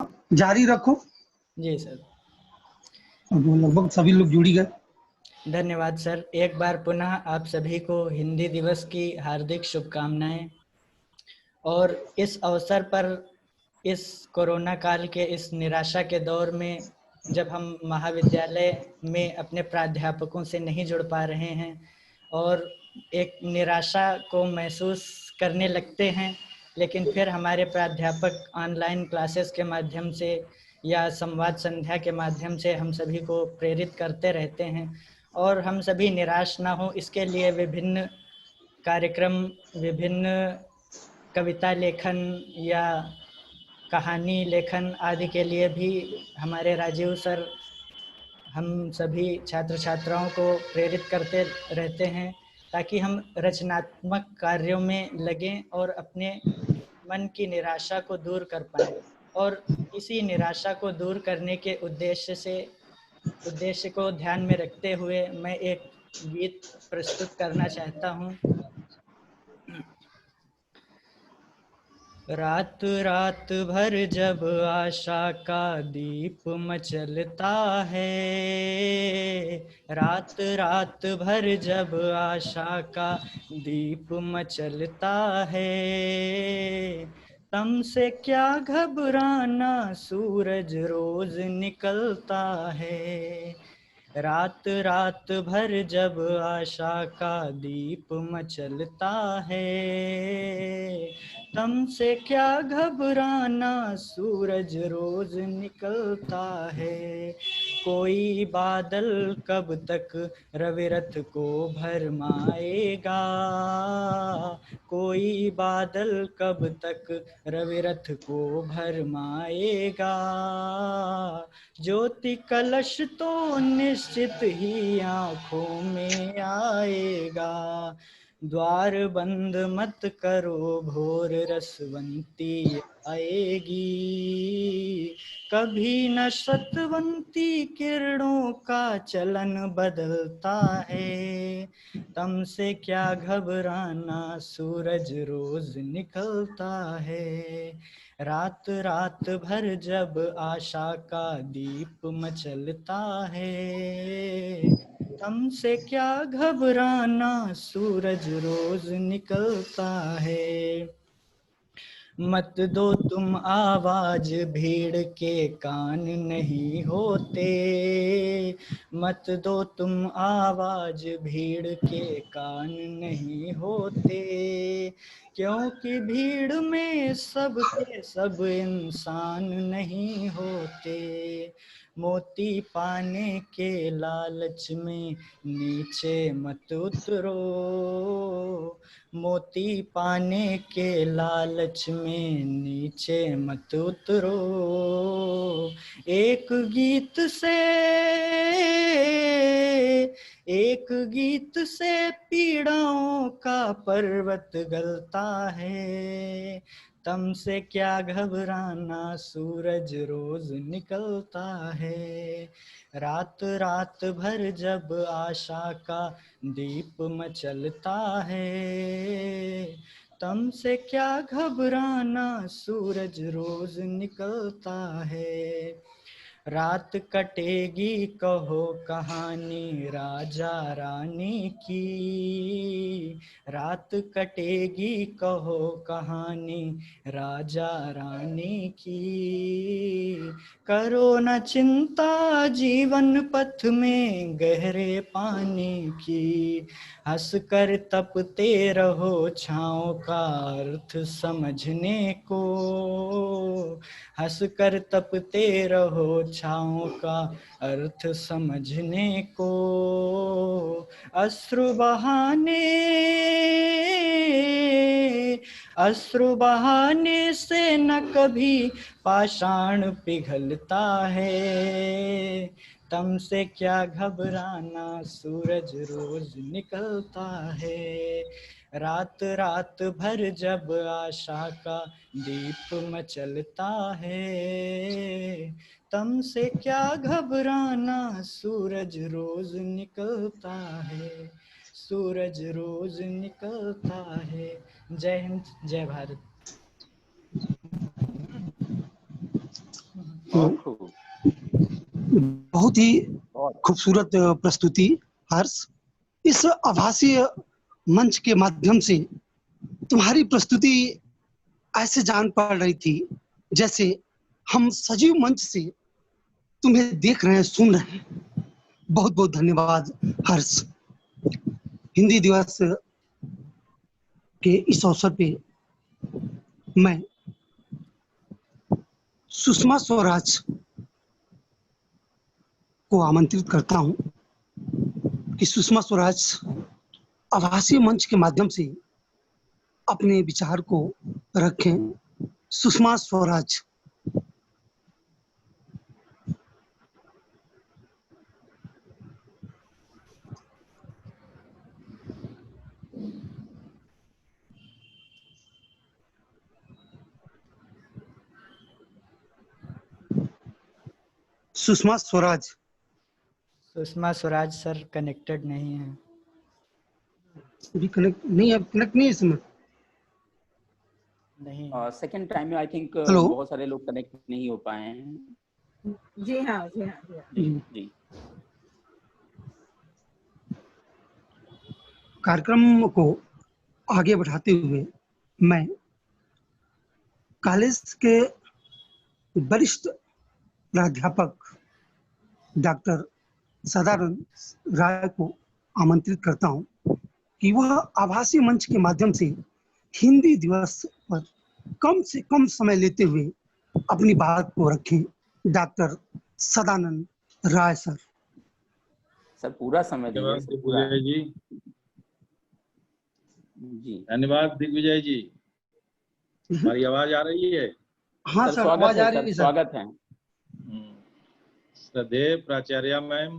जारी रखो। जी सर। वो लगभग सभी लोग जुड़ ही गए। धन्यवाद सर। एक बार पुनः आप सभी को हिंदी दिवस की हार्दिक शुभकामनाएं। और इस अवसर पर, इस कोरोना काल के इस निराशा के दौर में, जब हम महाविद्यालय में अपने प्राध्यापकों से नहीं जुड़ पा रहे हैं और एक निराशा को महसूस करने लगते हैं, लेकिन फिर हमारे प्राध्यापक ऑनलाइन क्लासेस के माध्यम से या संवाद संध्या के माध्यम से हम सभी को प्रेरित करते रहते हैं। और हम सभी निराश ना हो, इसके लिए विभिन्न कार्यक्रम, विभिन्न कविता लेखन या कहानी लेखन आदि के लिए भी हमारे राजीव सर हम सभी छात्र छात्राओं को प्रेरित करते रहते हैं, ताकि हम रचनात्मक कार्यों में लगें और अपने मन की निराशा को दूर कर पाएं। और इसी निराशा को दूर करने के उद्देश्य को ध्यान में रखते हुए मैं एक गीत प्रस्तुत करना चाहता हूं। रात रात भर जब आशा का दीप मचलता है, रात रात भर जब आशा का दीप मचलता है, तम से क्या घबराना, सूरज रोज निकलता है। रात रात भर जब आशा का दीप मचलता है, तम से क्या घबराना, सूरज रोज निकलता है। कोई बादल कब तक रविरथ को भरमाएगा, कोई बादल कब तक रविरथ को भरमाएगा। ज्योति कलश तो निश्चित ही आंखों में आएगा। द्वार बंद मत करो, भोर रसवंती आएगी। कभी नशतवंती किरणों का चलन बदलता है, तम से क्या घबराना, सूरज रोज निकलता है। रात रात भर जब आशा का दीप मचलता है, तम से क्या घबराना, सूरज रोज निकलता है। मत दो तुम आवाज, भीड़ के कान नहीं होते। मत दो तुम आवाज, भीड़ के कान नहीं होते। क्योंकि भीड़ में सब के सब इंसान नहीं होते। मोती पाने के लालच में नीचे मत उतरो। मोती पाने के लालच में नीचे मत उतरो। एक गीत से, एक गीत से पीड़ाओं का पर्वत गलता है। तम से क्या घबराना, सूरज रोज निकलता है। रात रात भर जब आशा का दीप मचलता है, तम से क्या घबराना, सूरज रोज निकलता है। रात कटेगी कहो कहानी राजा रानी की। रात कटेगी कहो कहानी राजा रानी की। करो न चिंता जीवन पथ में गहरे पानी की। हंस कर तपते रहो छाँव का अर्थ समझने को। हंस कर तपते रहो छाँव का अर्थ समझने को। अश्रु बहाने, अश्रु बहाने से न कभी पाषाण पिघलता है। तम से क्या घबराना, सूरज रोज निकलता है। रात रात भर जब आशा का दीप मचलता है, तम से क्या घबराना, सूरज रोज निकलता है। सूरज रोज निकलता है। जय हिंद, जय भारत। बहुत खूब। बहुत ही बहुत खूबसूरत प्रस्तुति हर्ष। इस आभासीय मंच के माध्यम से तुम्हारी प्रस्तुति ऐसे जान पड़ रही थी जैसे हम सजीव मंच से तुम्हें देख रहे हैं, सुन रहे हैं। बहुत बहुत धन्यवाद हर्ष। हिंदी दिवस के इस अवसर पे मैं सुषमा स्वराज को आमंत्रित करता हूं कि सुषमा स्वराज आभासीय मंच के माध्यम से अपने विचार को रखें। सुषमा स्वराज। सुषमा स्वराज। सुषमा स्वराज सर कनेक्टेड नहीं है। अभी कनेक्ट नहीं है, कनेक्ट नहीं है इसमें। नहीं सेकंड टाइम में आई थिंक हेलो। बहुत सारे लोग कनेक्ट नहीं हो पाए हैं। जी हाँ जी हाँ जी हाँ। जी जी। कार्यक्रम को आगे बढ़ाते हुए मैं कॉलेज के वरिष्ठ प्राध्यापक डॉक्टर सदानंद राय को आमंत्रित करता हूं कि वह आभासी मंच के माध्यम से हिंदी दिवस पर कम से कम समय लेते हुए अपनी बात को रखें। डॉक्टर सदानंद राय सर। सर पूरा समय दीजिए सर, पूरा। दिग्विजय जी। जी धन्यवाद दिग्विजय जी। हमारी आवाज आ रही है? हाँ सर, सर, स्वागत आवाज आ है रही सर, है सर। स्वागत है। श्रद्धेय प्राचार्य मैम,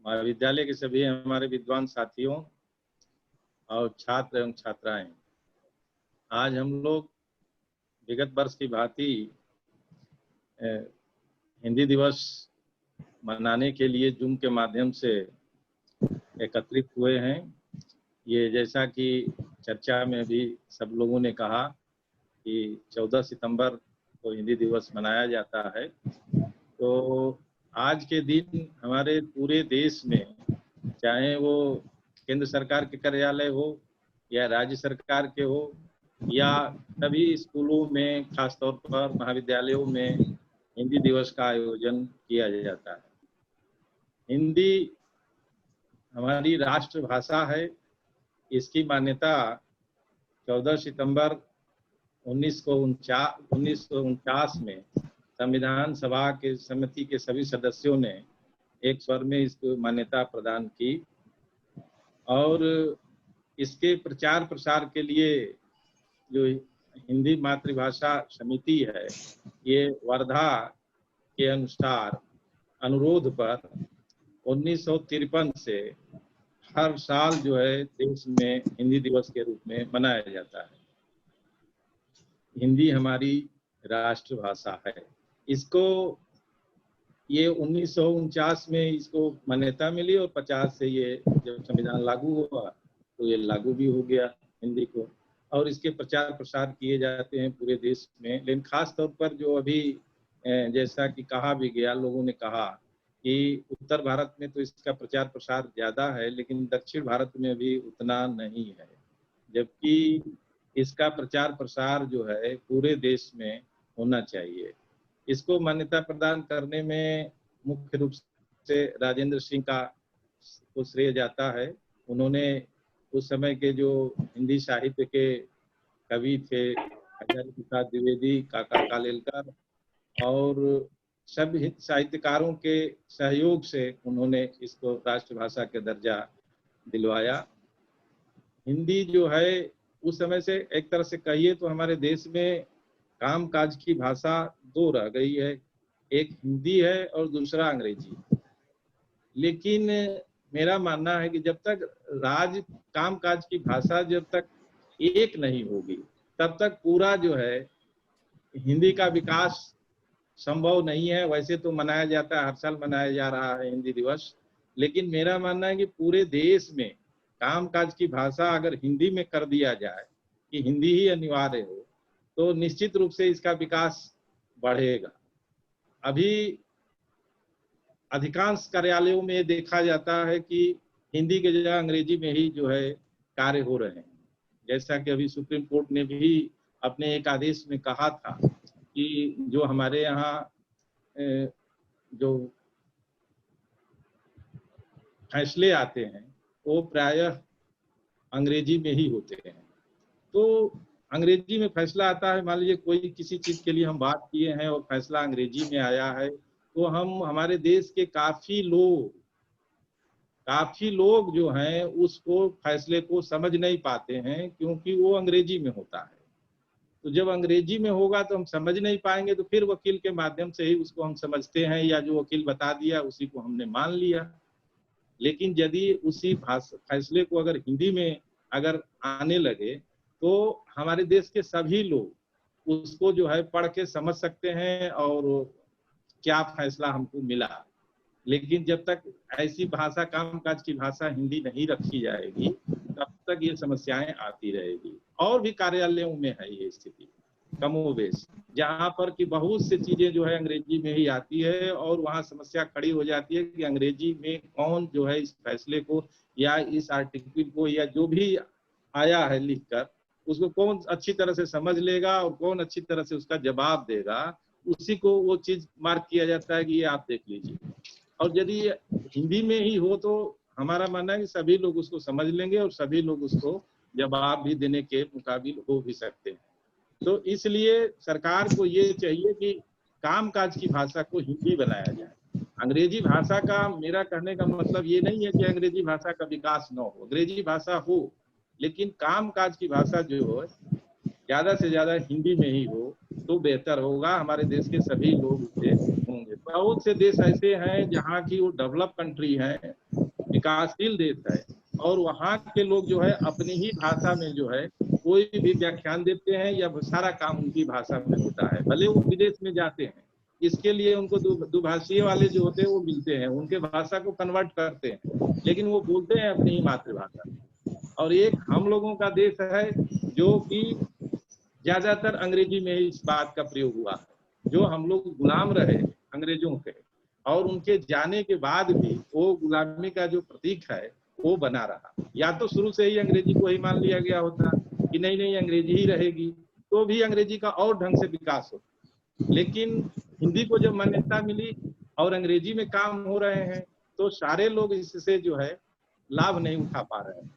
महाविद्यालय के सभी हमारे विद्वान साथियों और छात्र एवं छात्राएं, आज हम लोग विगत वर्ष की भांति हिंदी दिवस मनाने के लिए जूम के माध्यम से एकत्रित हुए हैं। ये जैसा कि चर्चा में भी सब लोगों ने कहा कि 14 सितंबर को हिंदी दिवस मनाया जाता है, तो आज के दिन हमारे पूरे देश में, चाहे वो केंद्र सरकार के कार्यालय हो या राज्य सरकार के हो या सभी स्कूलों में, खासतौर पर महाविद्यालयों में हिंदी दिवस का आयोजन किया जाता है। हिंदी हमारी राष्ट्रभाषा है। इसकी मान्यता 14 सितंबर 1949 में संविधान सभा के समिति के सभी सदस्यों ने एक स्वर में इसको मान्यता प्रदान की और इसके प्रचार प्रसार के लिए जो हिंदी मातृभाषा समिति है, ये वर्धा के अनुसार अनुरोध पर 1953 से हर साल जो है देश में हिंदी दिवस के रूप में मनाया जाता है। हिंदी हमारी राष्ट्रभाषा है। इसको ये 1949 में इसको मान्यता मिली और 50 से ये जब संविधान लागू हुआ तो ये लागू भी हो गया हिंदी को, और इसके प्रचार प्रसार किए जाते हैं पूरे देश में। लेकिन खास तौर पर जो अभी जैसा कि कहा भी गया, लोगों ने कहा कि उत्तर भारत में तो इसका प्रचार प्रसार ज़्यादा है, लेकिन दक्षिण भारत में भी उतना नहीं है, जबकि इसका प्रचार प्रसार जो है पूरे देश में होना चाहिए। इसको मान्यता प्रदान करने में मुख्य रूप से राजेंद्र सिंह का को श्रेय जाता है। उन्होंने उस समय के जो हिंदी साहित्य के कवि थे, आचार्य प्रसाद द्विवेदी, काका कालेलकर और सभी साहित्यकारों के सहयोग से उन्होंने इसको राष्ट्रभाषा के दर्जा दिलवाया। हिंदी जो है उस समय से एक तरह से कहिए तो हमारे देश में कामकाज की भाषा दो रह गई है, एक हिंदी है और दूसरा अंग्रेजी। लेकिन मेरा मानना है कि जब तक कामकाज की भाषा जब तक एक नहीं होगी, तब तक पूरा जो है हिंदी का विकास संभव नहीं है। वैसे तो मनाया जाता है, हर साल मनाया जा रहा है हिंदी दिवस, लेकिन मेरा मानना है कि पूरे देश में कामकाज की भाषा अगर हिंदी में कर दिया जाए कि हिंदी ही अनिवार्य हो, तो निश्चित रूप से इसका विकास बढ़ेगा। अभी अधिकांश कार्यालयों में देखा जाता है कि हिंदी के जगह अंग्रेजी में ही जो है कार्य हो रहे हैं। जैसा कि अभी सुप्रीम कोर्ट ने भी अपने एक आदेश में कहा था कि जो हमारे यहाँ जो फैसले आते हैं वो प्रायः अंग्रेजी में ही होते हैं। तो अंग्रेजी में फैसला आता है, मान लीजिए कोई किसी चीज के लिए हम बात किए हैं और फैसला अंग्रेजी में आया है, तो हमारे देश के काफी लोग जो हैं उसको फैसले को समझ नहीं पाते हैं, क्योंकि वो अंग्रेजी में होता है। तो जब अंग्रेजी में होगा तो हम समझ नहीं पाएंगे, तो फिर वकील के माध्यम से ही उसको हम समझते हैं, या जो वकील बता दिया उसी को हमने मान लिया। लेकिन यदि उसी फैसले को अगर हिंदी में अगर आने लगे तो हमारे देश के सभी लोग उसको जो है पढ़ के समझ सकते हैं और क्या फैसला हमको मिला। लेकिन जब तक ऐसी भाषा, कामकाज की भाषा हिंदी नहीं रखी जाएगी, तब तक ये समस्याएं आती रहेगी। और भी कार्यालयों में है ये स्थिति कमोबेश, जहाँ पर कि बहुत सी चीजें जो है अंग्रेजी में ही आती है, और वहाँ समस्या खड़ी हो जाती है कि अंग्रेजी में कौन जो है इस फैसले को या इस आर्टिकल को या जो भी आया है लिखकर, उसको कौन अच्छी तरह से समझ लेगा और कौन अच्छी तरह से उसका जवाब देगा, उसी को वो चीज मार्क किया जाता है कि ये आप देख लीजिए। और यदि हिंदी में ही हो तो हमारा मानना है कि सभी लोग उसको समझ लेंगे और सभी लोग उसको जवाब भी देने के मुकाबिल हो भी सकते हैं। तो इसलिए सरकार को ये चाहिए कि कामकाज की भाषा को हिंदी बनाया जाए। अंग्रेजी भाषा का, मेरा कहने का मतलब ये नहीं है कि अंग्रेजी भाषा का विकास न हो, अंग्रेजी भाषा हो, लेकिन कामकाज की भाषा जो है ज्यादा से ज्यादा हिंदी में ही हो तो बेहतर होगा। हमारे देश के सभी लोग उससे होंगे। बहुत से देश ऐसे हैं जहाँ की वो डेवलप कंट्री है, विकासशील देश है, और वहाँ के लोग जो है अपनी ही भाषा में जो है कोई भी व्याख्यान देते हैं या सारा काम उनकी भाषा में होता है। भले वो विदेश में जाते हैं, इसके लिए उनको दुभाषीय वाले जो होते हैं वो मिलते हैं, उनके भाषा को कन्वर्ट करते हैं, लेकिन वो बोलते हैं अपनी ही मातृभाषा। और एक हम लोगों का देश है जो कि ज्यादातर अंग्रेजी में ही इस बात का प्रयोग हुआ है। जो हम लोग गुलाम रहे अंग्रेजों के, और उनके जाने के बाद भी वो गुलामी का जो प्रतीक है वो बना रहा। या तो शुरू से ही अंग्रेजी को ही मान लिया गया होता कि नहीं अंग्रेजी ही रहेगी, तो भी अंग्रेजी का और ढंग से विकास होता। लेकिन हिंदी को जब मान्यता मिली और अंग्रेजी में काम हो रहे हैं, तो सारे लोग इससे जो है लाभ नहीं उठा पा रहे हैं।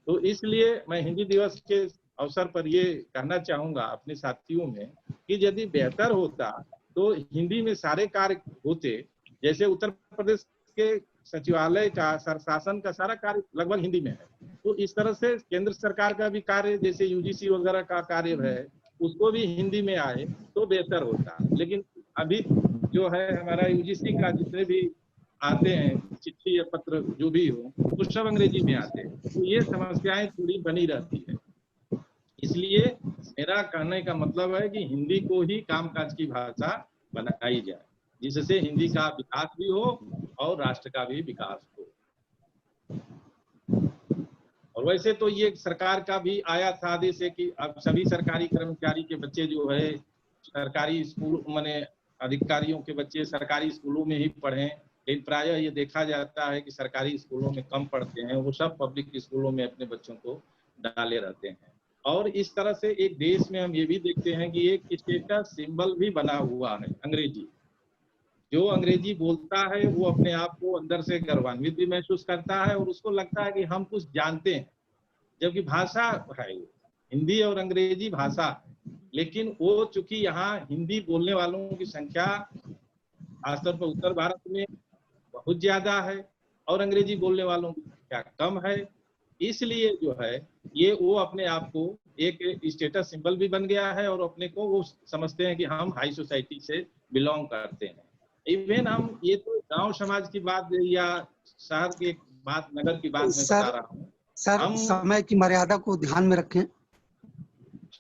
तो इसलिए मैं हिंदी दिवस के अवसर पर ये कहना चाहूंगा अपने साथियों में कि यदि बेहतर होता तो हिंदी में सारे कार्य होते। जैसे उत्तर प्रदेश के सचिवालय का, शासन का सारा कार्य लगभग हिंदी में है, तो इस तरह से केंद्र सरकार का भी कार्य, जैसे यूजीसी वगैरह का कार्य है, उसको भी हिंदी में आए तो बेहतर होता। लेकिन अभी जो है हमारा यूजीसी का जितने भी आते हैं चिट्ठी या पत्र जो भी हो, तो सब अंग्रेजी में आते हैं, तो ये समस्याएं थोड़ी बनी रहती है। इसलिए मेरा कहने का मतलब है कि हिंदी को ही कामकाज की भाषा बनाई जाए, जिससे हिंदी का विकास भी हो और राष्ट्र का भी विकास हो। और वैसे तो ये सरकार का भी आया था आदेश है कि अब सभी सरकारी कर्मचारी के बच्चे जो है सरकारी स्कूल, माने अधिकारियों के बच्चे सरकारी स्कूलों में ही पढ़ें। लेकिन प्रायः ये देखा जाता है कि सरकारी स्कूलों में कम पढ़ते हैं, वो सब पब्लिक स्कूलों में अपने बच्चों को डाले रहते हैं। और इस तरह से एक देश में हम ये भी देखते हैं कि एक स्टेटस सिंबल भी बना हुआ है अंग्रेजी। जो अंग्रेजी बोलता है वो अपने आप को अंदर से गौरवान्वित भी महसूस करता है और उसको लगता है कि हम कुछ जानते हैं, जबकि भाषा है हिंदी और अंग्रेजी भाषा, लेकिन वो चूंकि यहाँ हिंदी बोलने वालों की संख्या खासतौर पर उत्तर भारत में बहुत ज्यादा है और अंग्रेजी बोलने वालों की संख्या कम है, इसलिए जो है ये वो अपने आप को एक स्टेटस सिंबल भी बन गया है और अपने को वो समझते हैं कि हम हाई सोसाइटी से बिलोंग करते हैं। इवन हम ये तो गांव समाज की बात या शहर की बात, नगर की बात मैं बता रहा हूँ। सर समय की मर्यादा को ध्यान में रखें।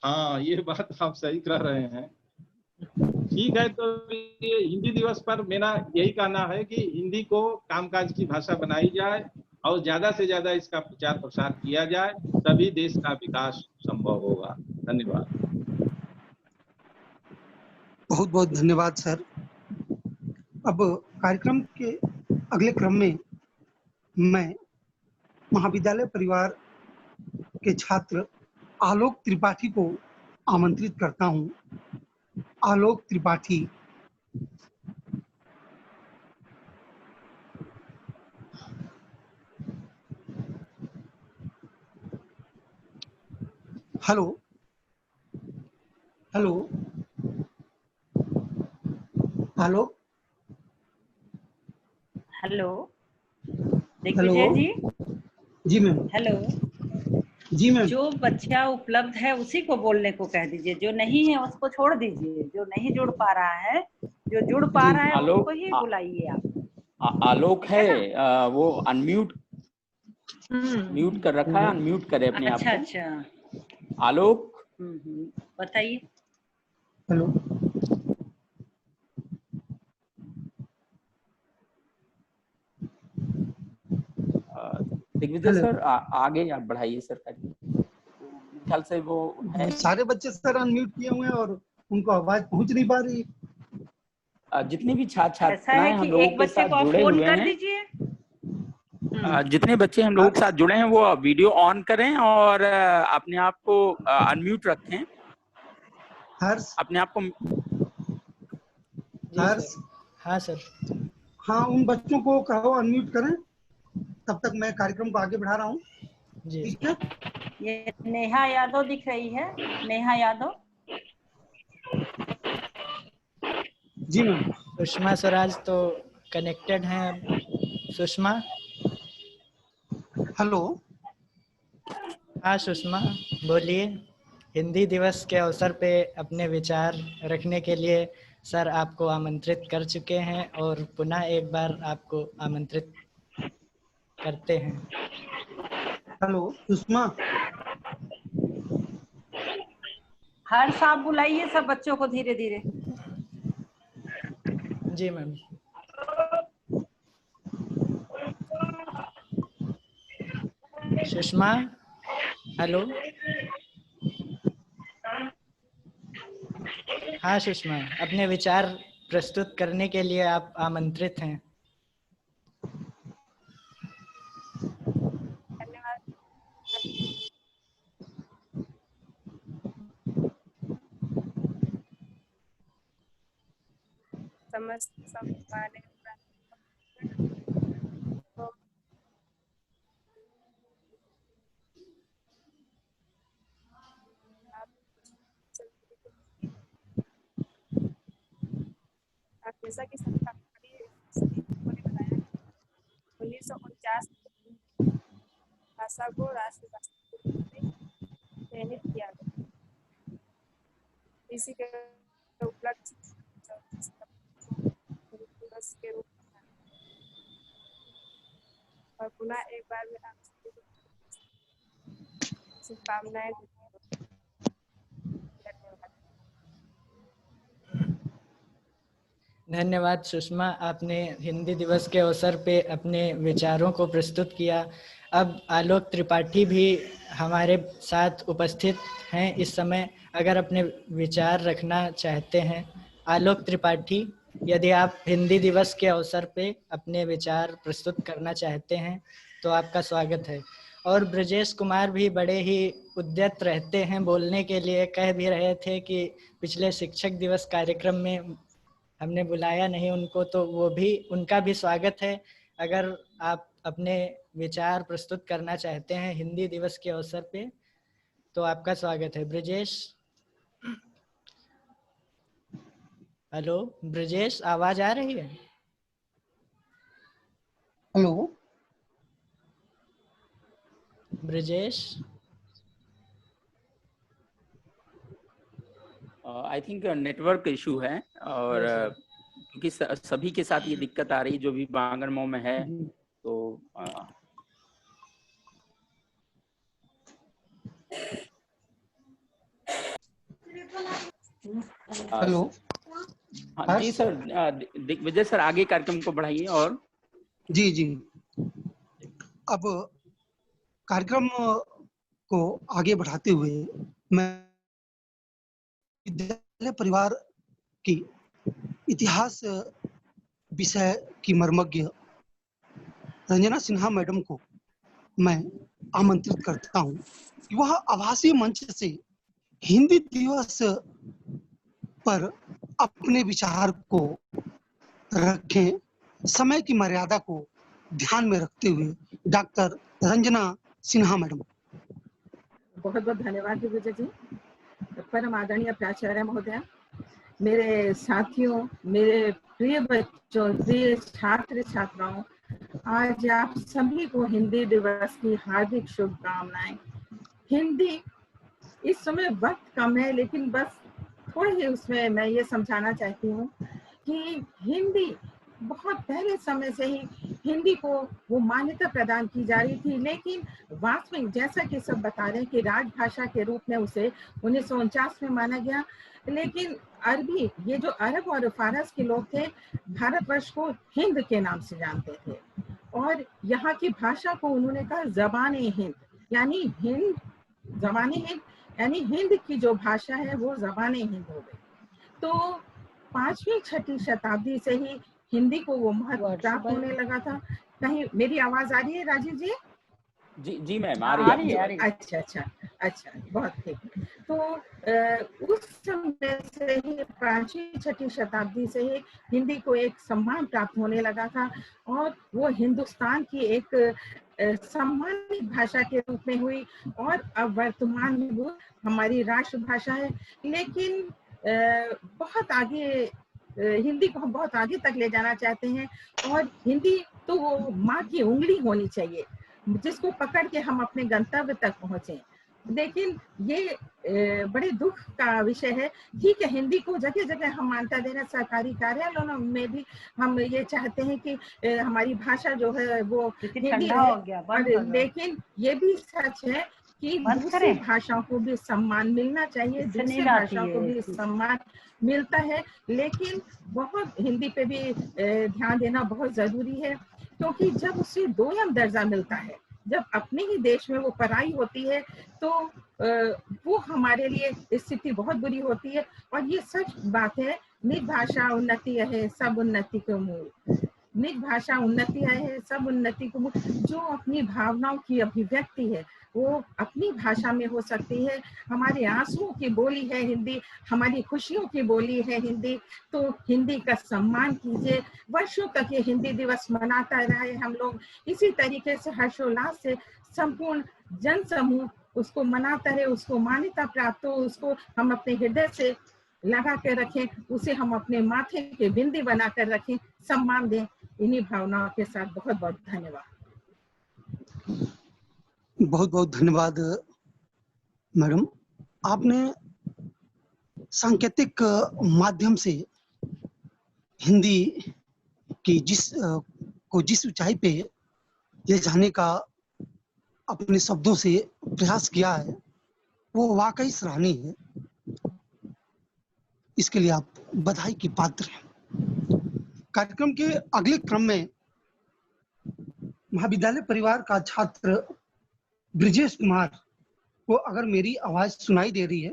हाँ, ये बात आप सही कह रहे हैं। ठीक है, तो ये हिंदी दिवस पर मेरा यही कहना है कि हिंदी को कामकाज की भाषा बनाई जाए और ज्यादा से ज्यादा इसका प्रचार प्रसार किया जाए, तभी देश का विकास संभव होगा। धन्यवाद। बहुत बहुत धन्यवाद सर। अब कार्यक्रम के अगले क्रम में मैं महाविद्यालय परिवार के छात्र आलोक त्रिपाठी को आमंत्रित करता हूं। आलोक त्रिपाठी। हेलो हेलो आलोक। हेलो दिग्विजय जी। जी मैम। हेलो। जी मैम। जो बच्चा उपलब्ध है उसी को बोलने को कह दीजिए, जो नहीं है उसको छोड़ दीजिए। जो नहीं जुड़ पा रहा है, जो जुड़ पा रहा है उसको ही बुलाइए आप। आलोक है वो अनम्यूट म्यूट कर रखा है, अनम्यूट करे अपने आप को। अच्छा। आलोक। बताइए। हेलो। दिग्विजय सर आगे आप बढ़ाइए सर। ख्याल से वो है। सारे बच्चे सर अनम्यूट किए हुए हैं और उनको आवाज पहुंच नहीं पा रही। जितने भी छात्र छात्राएं हम लोगों के साथ जुड़े हुए हैं, जितने बच्चे हम लोगों के साथ जुड़े हैं, वो वीडियो ऑन करें और अपने आप को अनम्यूट रखें। हर्ष। अपने आप को। हर्ष। हाँ सर। हाँ, उन बच्चों को कहो अनम्यूट करें। तब तक मैं कार्यक्रम को आगे बढ़ा रहा हूँ। ठीक है। ये नेहा यादव दिख रही है। नेहा यादव। जी मैम। सुषमा स्वराज तो कनेक्टेड हैं अब। सुषमा। हेलो। हाँ सुषमा बोलिए। हिंदी दिवस के अवसर पे अपने विचार रखने के लिए सर आपको आमंत्रित कर चुके हैं और पुनः एक बार आपको आमंत्रित करते हैं। हेलो सुषमा। हर साहब बुलाइए सब बच्चों को धीरे धीरे। जी मैम। सुषमा। हेलो। हाँ सुषमा, अपने विचार प्रस्तुत करने के लिए आप आमंत्रित हैं। समस्त सम्मानित आप जैसा कि ने बताया 1949 भाषा को राष्ट्रभाषा के रूप में चयनित किया गया। इसी के उपलक्ष्य दिवस के रूप में और पुनः एक बार में आप सभी को शुभकामनाएं। धन्यवाद सुषमा, आपने हिंदी दिवस के अवसर पे अपने विचारों को प्रस्तुत किया। अब आलोक त्रिपाठी भी हमारे साथ उपस्थित हैं इस समय, अगर अपने विचार रखना चाहते हैं। आलोक त्रिपाठी, यदि आप हिंदी दिवस के अवसर पे अपने विचार प्रस्तुत करना चाहते हैं तो आपका स्वागत है। और ब्रजेश कुमार भी बड़े ही उद्यत रहते हैं बोलने के लिए, कह भी रहे थे कि पिछले शिक्षक दिवस कार्यक्रम में हमने बुलाया नहीं उनको, तो वो भी, उनका भी स्वागत है। अगर आप अपने विचार प्रस्तुत करना चाहते हैं हिंदी दिवस के अवसर पे तो आपका स्वागत है। ब्रजेश। हेलो ब्रजेश, आवाज आ रही है? Hello Brajesh. I think network issue है और क्योंकि सभी के साथ ये दिक्कत आ रही जो भी बांगरमऊ में है, तो हेलो। हाँ जी सर, दिग्विजय सर आगे कार्यक्रम को बढ़ाइए। और जी जी, अब कार्यक्रम को आगे बढ़ाते हुए मैं विद्यालय परिवार की इतिहास विषय की मर्मज्ञ रंजना सिन्हा मैडम को मैं आमंत्रित करता हूं कि वह आभासी मंच से हिंदी दिवस पर अपने विचार को रखें, समय की मर्यादा को ध्यान में रखते हुए। Doctor Ranjana Sinha madam. बहुत बहुत धन्यवाद दिग्विजय जी। परम आदरणीय प्राचार्य महोदय, मेरे साथियों, मेरे प्रिय बच्चों, प्रिय छात्र छात्राओं, आज आप सभी को हिंदी दिवस की हार्दिक शुभकामनाएं। हिंदी इस समय वक्त कम है, लेकिन बस थोड़े ही उसमें मैं ये समझाना चाहती हूँ कि हिंदी बहुत पहले समय से ही हिंदी को वो मान्यता प्रदान की जा रही थी, लेकिन वास्तविक जैसा कि सब बता रहे हैं कि राजभाषा के रूप में उसे 1949 में माना गया। लेकिन अरबी, ये जो अरब और फारस के लोग थे, भारतवर्ष को हिंद के नाम से जानते थे और यहाँ की भाषा को उन्होंने कहा ज़बान हिंद, यानी हिंद, ज़बान हिंद यानी हिंद की जो भाषा है वो ज़बान हिंद हो गई। तो 5वीं-6वीं शताब्दी से ही हिंदी को वो महत्व प्राप्त होने लगा था। कहीं मेरी आवाज आ रही है राजीव जी? जी मैम आ रही है। अच्छा, बहुत ठीक। तो उस समय से ही 5वीं-6वीं शताब्दी से ही हिंदी को एक सम्मान प्राप्त होने लगा था और वो हिंदुस्तान की एक सम्मानित भाषा के रूप में हुई और अब वर्तमान में वो हमारी राष्ट्रभाषा है। लेकिन बहुत आगे हिंदी को हम बहुत आगे तक ले जाना चाहते हैं और हिंदी तो वो माँ की उंगली होनी चाहिए जिसको पकड़ के हम अपने गंतव्य तक पहुंचे। लेकिन ये बड़े दुख का विषय है। ठीक है, हिंदी को जगह जगह हम मान्यता दे रहे हैं, सरकारी कार्यालयों में भी हम ये चाहते हैं कि हमारी भाषा जो है वो हिंदी है, लेकिन ये भी सच है कि दूसरी भाषाओं को भी सम्मान मिलना चाहिए, दूसरी भाषाओं को भी सम्मान मिलता है, लेकिन बहुत हिंदी पे भी ध्यान देना बहुत जरूरी है, क्योंकि जब उसे दोयम दर्जा मिलता है, जब अपने ही देश में वो पराई होती है, तो वो हमारे लिए स्थिति बहुत बुरी होती है। और ये सच बात है, निज भाषा उन्नति है सब उन्नति के मूल, निज भाषा उन्नति है सब उन्नति को मूल। जो अपनी भावनाओं की अभिव्यक्ति है वो अपनी भाषा में हो सकती है। हमारे आंसुओं की बोली है हिंदी, हमारी खुशियों की बोली है हिंदी, तो हिंदी का सम्मान कीजिए। वर्षों तक ये हिंदी दिवस मनाता रहे हम लोग, इसी तरीके से हर्षोल्लास से संपूर्ण जन समूह उसको मनाता रहे, उसको मान्यता प्राप्त हो, उसको हम अपने हृदय से लगा कर रखें, उसे हम अपने माथे के बिंदी बना कर रखें, सम्मान दें। इन्हीं भावनाओं के साथ बहुत बहुत धन्यवाद। बहुत बहुत धन्यवाद मैडम। आपने सांकेतिक माध्यम से हिंदी की जिस ऊंचाई पे ले जाने का अपने शब्दों से प्रयास किया है वो वाकई सराहनीय है। इसके लिए आप बधाई की पात्र हैं। कार्यक्रम के अगले क्रम में महाविद्यालय परिवार का छात्र ब्रिजेश कुमार को अगर मेरी आवाज सुनाई दे रही है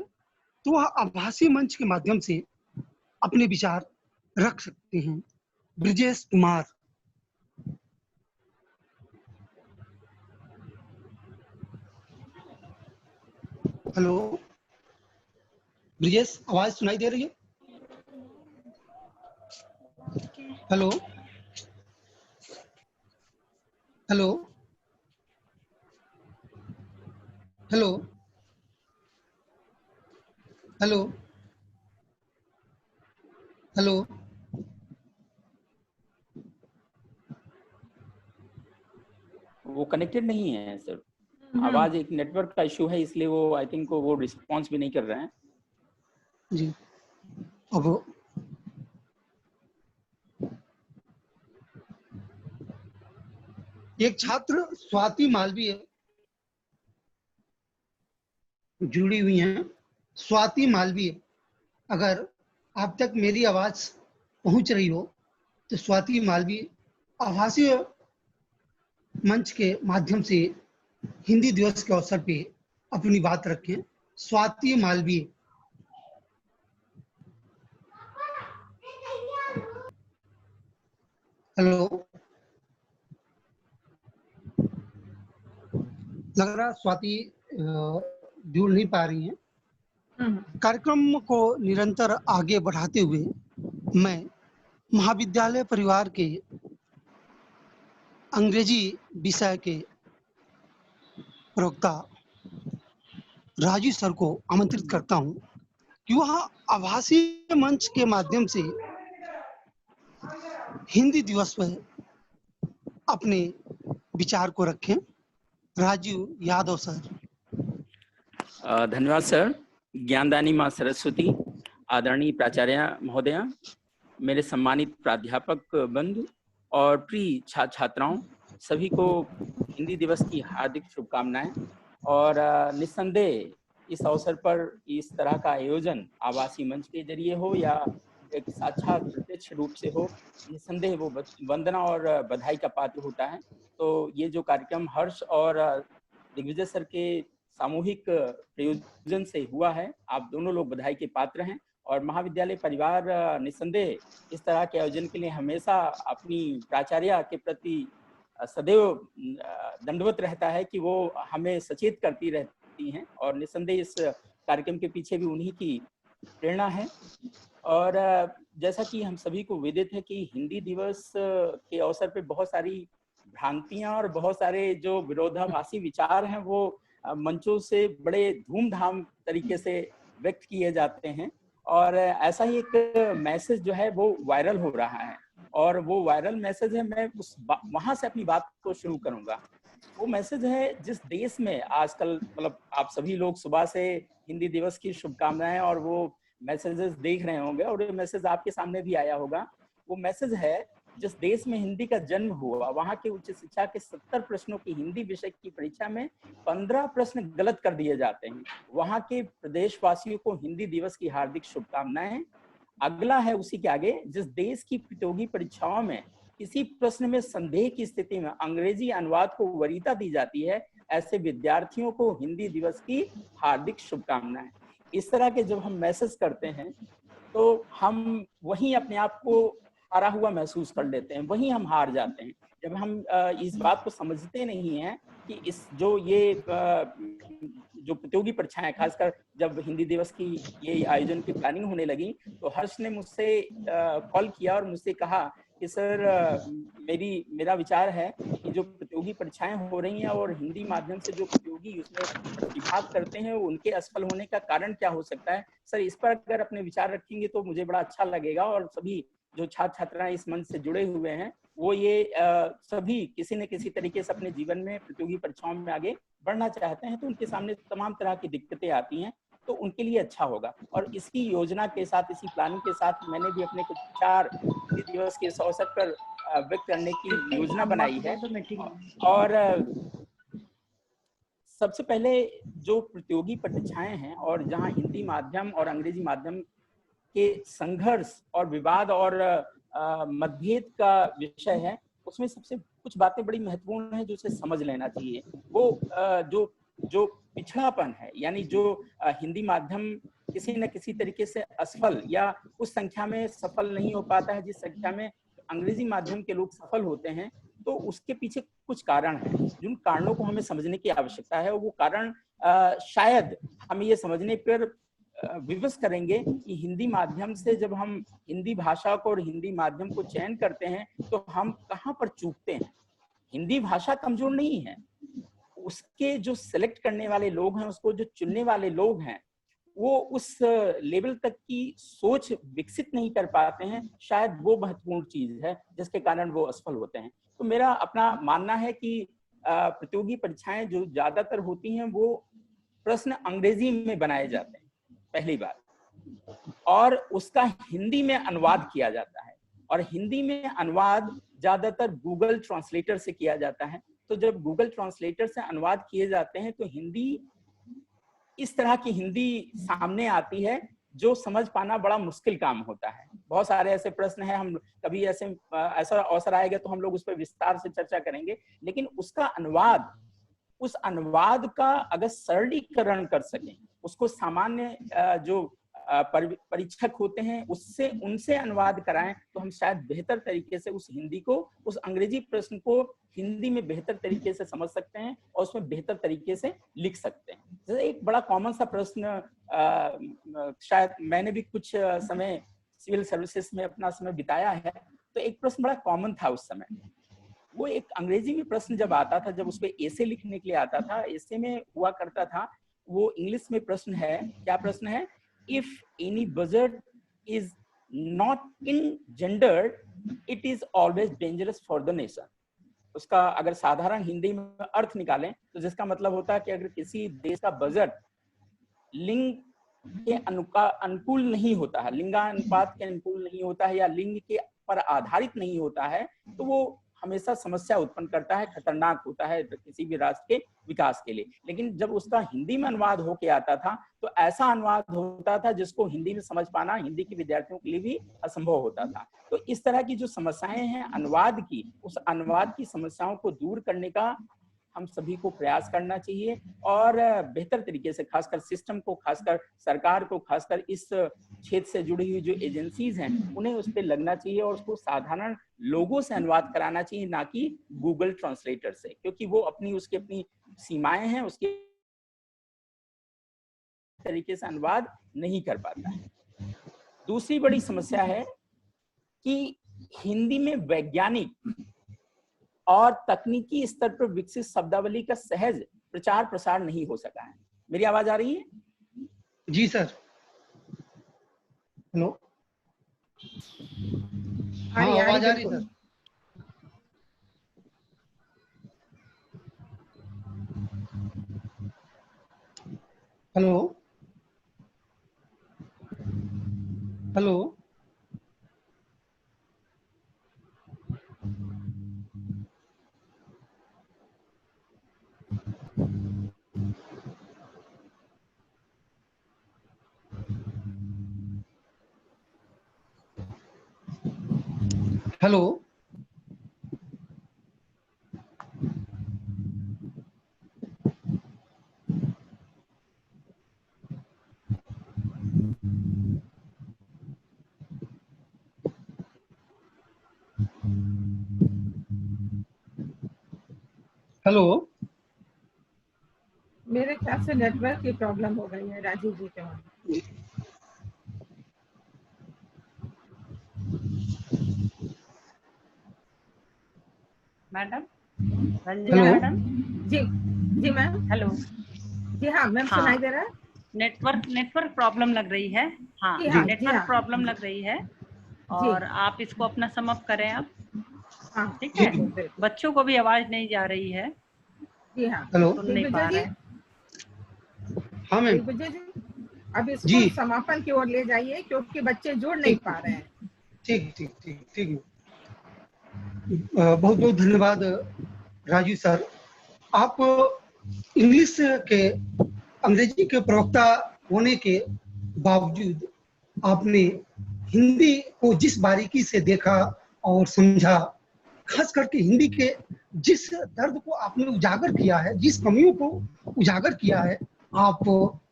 तो वह आभासी मंच के माध्यम से अपने विचार रख सकते हैं। ब्रिजेश कुमार। हेलो ब्रिजेश, आवाज सुनाई दे रही है? Hello hello hello hello hello वो कनेक्टेड नहीं है सर। आवाज एक नेटवर्क का इशू है, इसलिए वो आई थिंक वो रिस्पॉन्स भी नहीं कर रहे हैं जी। अब एक छात्र स्वाति मालवीय जुड़ी हुई हैं। स्वाति मालवीय, अगर आप तक मेरी आवाज पहुंच रही हो तो स्वाति मालवीय आभासी मंच के माध्यम से हिंदी दिवस के अवसर पे अपनी बात रखें। स्वाति मालवीय। हेलो, लग रहा स्वाति जुड़ नहीं पा रही हैं। कार्यक्रम को निरंतर आगे बढ़ाते हुए मैं महाविद्यालय परिवार के अंग्रेजी विषय के प्रवक्ता राजू सर को आमंत्रित करता हूं कि वह आभासी मंच के माध्यम से हिंदी दिवस पर अपने विचार को रखें। राजू यादव सर। धन्यवाद सर। ज्ञानदानी माँ सरस्वती, आदरणीय प्राचार्य महोदया, मेरे सम्मानित प्राध्यापक बंधु और प्रिय छात्र छात्राओं, सभी को हिंदी दिवस की हार्दिक शुभकामनाएं। और निस्संदेह इस अवसर पर इस तरह का आयोजन आवासीय मंच के जरिए हो या एक साक्षात प्रत्यक्ष रूप से हो, निस्संदेह वो वंदना और बधाई का पात्र होता है। तो ये जो कार्यक्रम हर्ष और दिग्विजय सर के सामूहिक प्रयोजन से हुआ है, आप दोनों लोग बधाई के पात्र हैं। और महाविद्यालय परिवार निस्संदेह इस तरह के आयोजन के लिए हमेशा अपनी प्राचार्य के प्रति सदैव दंडवत रहता है कि वो हमें सचेत करती रहती हैं, और निस्संदेह इस कार्यक्रम के पीछे भी उन्हीं की प्रेरणा है। और जैसा कि हम सभी को विदित है कि हिंदी दिवस के अवसर पे बहुत सारी भ्रांतियां और बहुत सारे जो विरोधाभासी विचार हैं वो मंचों से बड़े धूमधाम तरीके से व्यक्त किए जाते हैं। और ऐसा ही एक मैसेज जो है वो वायरल हो रहा है, और वो वायरल मैसेज है, मैं वहां से अपनी बात को शुरू करूंगा। वो मैसेज है, जिस देश में आजकल मतलब आप सभी लोग सुबह से हिंदी दिवस की शुभकामनाएं और वो मैसेजेस देख रहे होंगे, और ये मैसेज आपके सामने भी आया होगा। वो मैसेज है, जिस देश में हिंदी का जन्म हुआ वहां के उच्च शिक्षा के 70 प्रश्नों की हिंदी विषय की परीक्षा में 15 प्रश्न गलत कर दिए जाते हैं। वहां के प्रदेशवासियों को हिंदी दिवस की हार्दिक शुभकामनाएं। अगला है उसी के आगे, जिस देश की प्रतियोगी परीक्षाओं में किसी प्रश्न में संदेह की स्थिति में अंग्रेजी अनुवाद को वरीयता दी जाती है, ऐसे विद्यार्थियों को हिंदी दिवस की हार्दिक शुभकामनाएं। इस तरह के जब हम मैसेज करते हैं तो हम वहीं अपने आप को हारा हुआ महसूस कर लेते हैं, वहीं हम हार जाते हैं। जब हम इस बात को समझते नहीं हैं कि इस जो ये जो प्रतियोगी परीक्षाएं, खासकर जब हिंदी दिवस की ये आयोजन की प्लानिंग होने लगी तो हर्ष ने मुझसे कॉल किया और मुझसे कहा कि सर मेरा विचार है कि जो प्रतियोगी परीक्षाएं हो रही हैं और हिंदी माध्यम से जो प्रतियोगी उसमें प्रतिभाग करते हैं उनके असफल होने का कारण क्या हो सकता है। सर इस पर अगर अपने विचार रखेंगे तो मुझे बड़ा अच्छा लगेगा, और सभी जो छात्र छात्राएं इस मंच से जुड़े हुए हैं वो ये सभी किसी न किसी तरीके से अपने जीवन में प्रतियोगी परीक्षाओं में आगे बढ़ना चाहते हैं, तो उनके सामने तमाम तरह की दिक्कतें आती हैं, तो उनके लिए अच्छा होगा। और इसकी योजना के साथ, इसी प्लानिंग के साथ मैंने भी अपने कुछ विचार हिंदी दिवस के इस अवसर पर व्यक्त करने की योजना बनाई है। और सबसे पहले जो प्रतियोगी परीक्षाएं हैं और जहां हिंदी माध्यम और अंग्रेजी माध्यम के संघर्ष और विवाद और मतभेद का विषय है, उसमें सबसे कुछ बातें बड़ी महत्वपूर्ण हैं जो उसे समझ लेना चाहिए। वो जो पिछड़ापन है, यानी जो हिंदी माध्यम किसी न किसी तरीके से असफल या उस संख्या में सफल नहीं हो पाता है जिस संख्या में अंग्रेजी माध्यम के लोग सफल होते हैं, तो उसके पीछे कुछ कारण हैं जिन कारणों को हमें समझने की आवश्यकता है। वो कारण शायद हम ये समझने पर विवश करेंगे कि हिंदी माध्यम से जब हम हिंदी भाषा को और हिंदी माध्यम को चयन करते हैं तो हम कहाँ पर चूकते हैं। हिंदी भाषा कमजोर नहीं है, उसके जो सिलेक्ट करने वाले लोग हैं, उसको जो चुनने वाले लोग हैं, वो उस लेवल तक की सोच विकसित नहीं कर पाते हैं। शायद वो महत्वपूर्ण चीज है जिसके कारण वो असफल होते हैं। तो मेरा अपना मानना है कि प्रतियोगी परीक्षाएं जो ज्यादातर होती हैं वो प्रश्न अंग्रेजी में बनाए जाते हैं, पहली बात, और उसका हिंदी में अनुवाद किया जाता है, और हिंदी में अनुवाद ज्यादातर गूगल ट्रांसलेटर से किया जाता है। तो जब गूगल ट्रांसलेटर से अनुवाद किए जाते हैं तो हिंदी इस तरह की हिंदी सामने आती है जो समझ पाना बड़ा मुश्किल काम होता है। बहुत सारे ऐसे प्रश्न हैं, हम कभी ऐसा अवसर आएगा तो हम लोग उस पर विस्तार से चर्चा करेंगे, लेकिन उसका अनुवाद, उस अनुवाद का अगर सरलीकरण कर सकें, उसको सामान्य जो परीक्षक होते हैं उससे उनसे अनुवाद कराएं तो हम शायद बेहतर तरीके से उस हिंदी को, उस अंग्रेजी प्रश्न को हिंदी में बेहतर तरीके से समझ सकते हैं और उसमें बेहतर तरीके से लिख सकते हैं। जैसे एक बड़ा कॉमन सा प्रश्न, शायद मैंने भी कुछ समय सिविल सर्विसेज में अपना समय बिताया है, तो एक प्रश्न बड़ा कॉमन था उस समय। वो एक अंग्रेजी में प्रश्न जब आता था, जब उसपे एसे लिखने के लिए आता था, एसे में हुआ करता था, वो इंग्लिश में प्रश्न है, क्या प्रश्न है? If any buzzard is not engendered, it is always dangerous for the nation. उसका अगर साधारण हिंदी में अर्थ निकालें तो जिसका मतलब होता है कि अगर किसी देश का बजट लिंग के अनुकूल नहीं होता है, लिंगानुपात के अनुकूल नहीं होता है या लिंग के पर आधारित नहीं होता है, तो वो हमेशा समस्या उत्पन्न करता है, खतरनाक होता है किसी भी राष्ट्र के विकास के लिए। लेकिन जब उसका हिंदी में अनुवाद होके आता था तो ऐसा अनुवाद होता था जिसको हिंदी में समझ पाना हिंदी के विद्यार्थियों के लिए भी असंभव होता था। तो इस तरह की जो समस्याएं हैं अनुवाद की, उस अनुवाद की समस्याओं को दूर करने का हम सभी को प्रयास करना चाहिए और बेहतर तरीके से, खासकर सिस्टम को, खासकर सरकार को, खासकर इस क्षेत्र से जुड़ी हुई जो एजेंसीज हैं उन्हें उस पर लगना चाहिए और उसको साधारण लोगों से अनुवाद कराना चाहिए, ना कि गूगल ट्रांसलेटर से, क्योंकि वो उसकी अपनी सीमाएं हैं, उसके तरीके से अनुवाद नहीं कर पाता है। दूसरी बड़ी समस्या है कि हिंदी में वैज्ञानिक और तकनीकी स्तर पर विकसित शब्दावली का सहज प्रचार प्रसार नहीं हो सका है। मेरी आवाज आ रही है? जी सर। हेलो, हाँ आवाज आ रही sir. Hello hello, hello, hello. मेरे ख्याल से नेटवर्क की प्रॉब्लम हो गई है राजीव जी के वहाँ। मैडम रंजना मैडम जी जी मैम। हेलो। जी हाँ मैम, सुनाई दे रहा है? नेटवर्क प्रॉब्लम लग रही है। हाँ, नेटवर्क प्रॉब्लम लग रही है और आप इसको अपना समाप्त करें अब। ठीक है, बच्चों को भी आवाज नहीं जा रही है। जी हाँ, सुन नहीं पा रहे। हाँ मैम। अब इसको समापन की ओर ले जाइए क्योंकि बच्चे जुड़ नहीं पा रहे हैं। ठीक ठीक ठीक ठीक। बहुत बहुत धन्यवाद राजू सर। आप इंग्लिश के, अंग्रेजी के प्रवक्ता होने के बावजूद आपने हिंदी को जिस बारीकी से देखा और समझा, खास करके हिंदी के जिस दर्द को आपने उजागर किया है, जिस कमियों को उजागर किया है, आप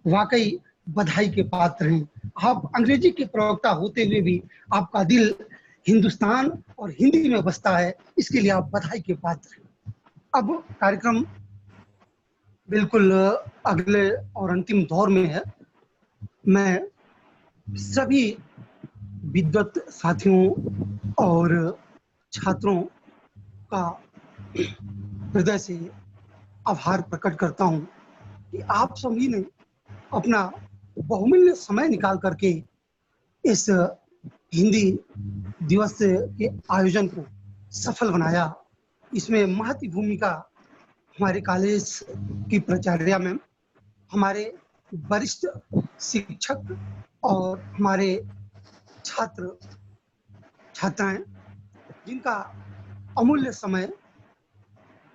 वाकई बधाई के पात्र हैं। आप अंग्रेजी के प्रवक्ता होते हुए भी आपका दिल हिंदुस्तान और हिंदी में बसता है, इसके लिए आप बधाई के पात्र हैं। अब कार्यक्रम बिल्कुल अगले और अंतिम दौर में है। मैं सभी विद्वत साथियों और छात्रों का हृदय से आभार प्रकट करता हूं कि आप सभी ने अपना बहुमूल्य समय निकाल करके इस हिंदी दिवस के आयोजन को सफल बनाया। इसमें महती भूमिका हमारे कॉलेज की प्राचार्या मैम, हमारे वरिष्ठ शिक्षक और हमारे छात्र छात्राएं, जिनका अमूल्य समय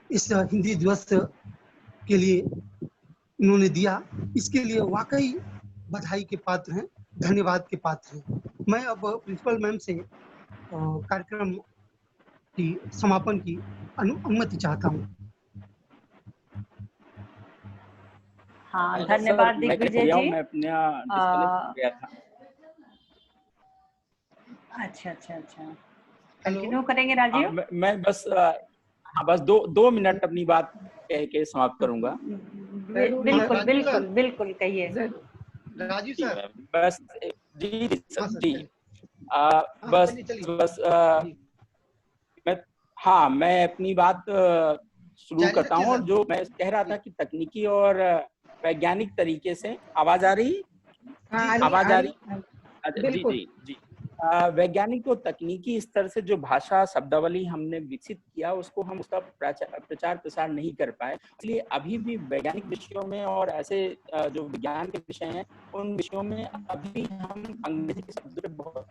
इस हिंदी दिवस के लिए उन्होंने दिया, इसके लिए वाकई बधाई के पात्र हैं, धन्यवाद के पात्र हैं। मैं अब प्रिंसिपल मैम से कार्यक्रम की समापन की अनुमति चाहता हूँ। हाँ, धन्यवाद दिग्विजय जी। मैं अपना डिस्कनेक्ट हो गया था। अच्छा अच्छा अच्छा, कंटिन्यू करेंगे राजीव। मैं बस दो मिनट अपनी बात कह के समाप्त करूंगा। बिल्कुल बिल्कुल बिल्कुल कहिए राजीव सर। बस जी हाँ जी बस मैं अपनी बात शुरू करता हूँ। और जो मैं कह रहा था कि तकनीकी और वैज्ञानिक तरीके से आवाज आ रही जी जी जी वैज्ञानिक और तकनीकी स्तर से जो भाषा शब्दावली हमने विकसित किया उसको हम उसका प्रचार प्रसार नहीं कर पाए। इसलिए अभी भी वैज्ञानिक विषयों में और ऐसे जो विज्ञान के विषय हैं उन विषयों में अभी हम अंग्रेजी के शब्दों पर बहुत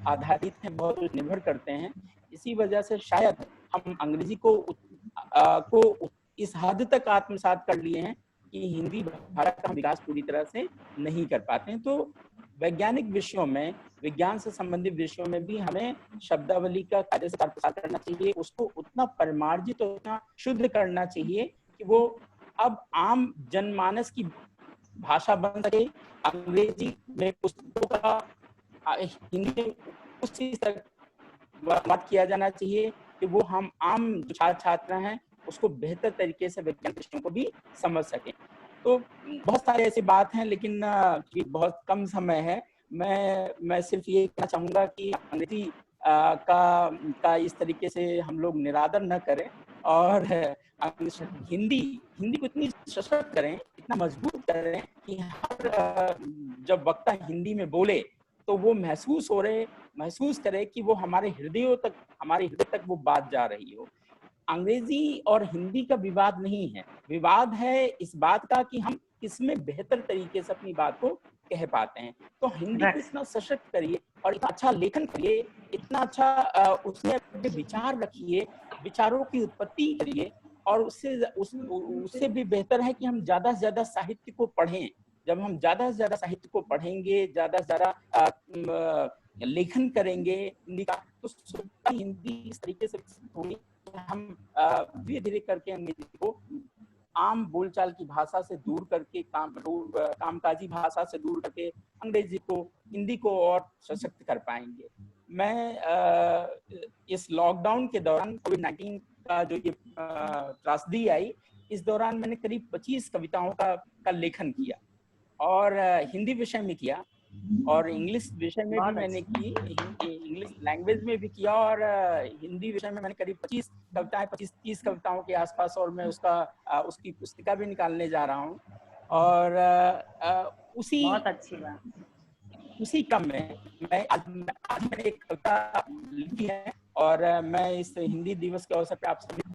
आधारित हैं, बहुत निर्भर करते हैं। इसी वजह से शायद हम अंग्रेजी को इस हद तक आत्मसात कर लिए हैं कि हिंदी भाषा का विकास पूरी तरह से नहीं कर पाते हैं। तो वैज्ञानिक विषयों में, विज्ञान से संबंधित विषयों में भी हमें शब्दावली का कार्य से प्रसार करना चाहिए, उसको उतना परिमार्जित और उतना शुद्ध करना चाहिए कि वो अब आम जनमानस की भाषा बन सके। अंग्रेजी में पुस्तकों का हिंदी में उसी तरह बात किया जाना चाहिए कि वो हम आम छात्र हैं उसको बेहतर तरीके से वैज्ञानिक विषयों को भी समझ सकें। तो बहुत सारे ऐसी बात हैं, लेकिन बहुत कम समय है। मैं सिर्फ ये कहना चाहूंगा कि अंग्रेजी का इस तरीके से हम लोग निरादर न करें और हिंदी को इतनी सशक्त करें, इतना मजबूत करें कि हर जब वक्ता हिंदी में बोले तो वो महसूस करे कि वो हमारे हृदय तक वो बात जा रही हो। अंग्रेजी और हिंदी का विवाद नहीं है, विवाद है इस बात का कि हम किसमें बेहतर तरीके से अपनी बात को कह पाते हैं। तो हिंदी को इतना सशक्त करिए और इतना अच्छा लेखन करिए, इतना अच्छा उसमें अपने विचार रखिए, विचारों की उत्पत्ति करिए। और उससे भी बेहतर है कि हम ज्यादा से ज्यादा साहित्य को पढ़ें। जब हम ज्यादा से ज्यादा साहित्य को पढ़ेंगे, ज्यादा से ज्यादा लेखन करेंगे हिंदी का, तो हिंदी इस तरीके से होगी हम धीरे धीरे करके अंग्रेजी को आम बोलचाल की भाषा से दूर करके कामकाजी भाषा से दूर करके अंग्रेजी को, हिंदी को और सशक्त कर पाएंगे। मैं इस लॉकडाउन के दौरान कोविड-19 का जो ये त्रासदी आई, इस दौरान मैंने करीब 25 कविताओं का लेखन किया और हिंदी विषय में किया और इंग्लिश विषय में भी मैंने की, इंग्लिश लैंग्वेज में भी किया और हिंदी विषय में मैंने करीब 25-30 कविताओं के आसपास, और मैं उसकी पुस्तिका भी निकालने जा रहा हूँ। और बहुत अच्छी बात, उसी क्रम में मैं आज मैंने एक कविता लिखी है और मैं इस हिंदी दिवस के अवसर पर आप सभी